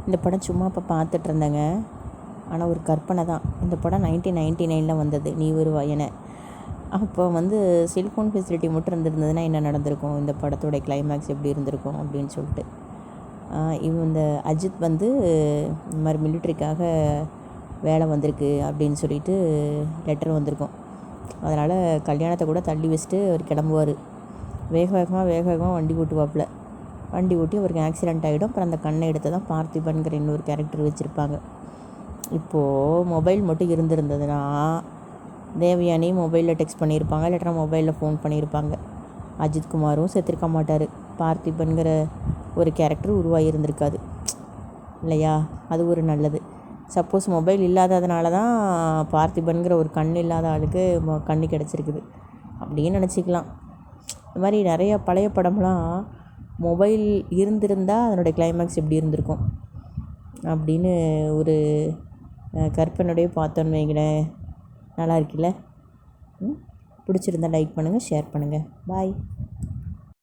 இந்த படம் சும்மா இப்போ பார்த்துட்டு இருந்தேங்க. ஆனால் ஒரு கற்பனை தான். இந்த படம் 1999 வந்தது, நீ வருவா என. அப்போ வந்து செல்ஃபோன் ஃபெசிலிட்டி மட்டும் இருந்திருந்ததுன்னா என்ன நடந்திருக்கும், இந்த படத்தோடைய கிளைமேக்ஸ் எப்படி இருந்திருக்கும் அப்படின்னு சொல்லிட்டு. இந்த அஜித் வந்து இந்த மாதிரி மிலிட்ரிக்காக வேலை வந்திருக்கு அப்படின்னு சொல்லிட்டு லெட்டர் வந்திருக்கும். அதனால் கல்யாணத்தை கூட தள்ளி வச்சுட்டு அவர் கிளம்புவார். வேக வேகமாக வண்டி ஓட்டுவாப்பில். வண்டி ஓட்டி அவருக்கு ஆக்சிடெண்ட் ஆகிடும். அப்புறம் அந்த கண்ணை எடுத்து தான் பார்த்திபன்கிற இன்னொரு கேரக்டர் வச்சுருப்பாங்க. இப்போது மொபைல் மட்டும் இருந்திருந்ததுன்னா தேவயானி மொபைலில் டெக்ஸ்ட் பண்ணியிருப்பாங்க, இல்லைனா மொபைலில் ஃபோன் பண்ணியிருப்பாங்க. அஜித்குமாரும் செத்துருக்க மாட்டார். பார்த்திபன்கிற ஒரு கேரக்டர் உருவாகி இருந்திருக்காது இல்லையா? அது ஒரு நல்லது. சப்போஸ் மொபைல் இல்லாததுனால தான் பார்த்திபன்கிற ஒரு கண் இல்லாத ஆளுக்கு கண்ணு கிடச்சிருக்குது அப்படின்னு நினச்சிக்கலாம். இந்த மாதிரி நிறைய பழைய படம்லாம் மொபைல் இருந்திருந்தால் அதனுடைய கிளைமேக்ஸ் எப்படி இருந்திருக்கும் அப்படின்னு ஒரு கற்பனையோடய பார்த்தோன்னு வைங்களேன். நல்லா இருக்குல்ல? பிடிச்சிருந்தா லைக் பண்ணுங்கள், ஷேர் பண்ணுங்கள். பாய்.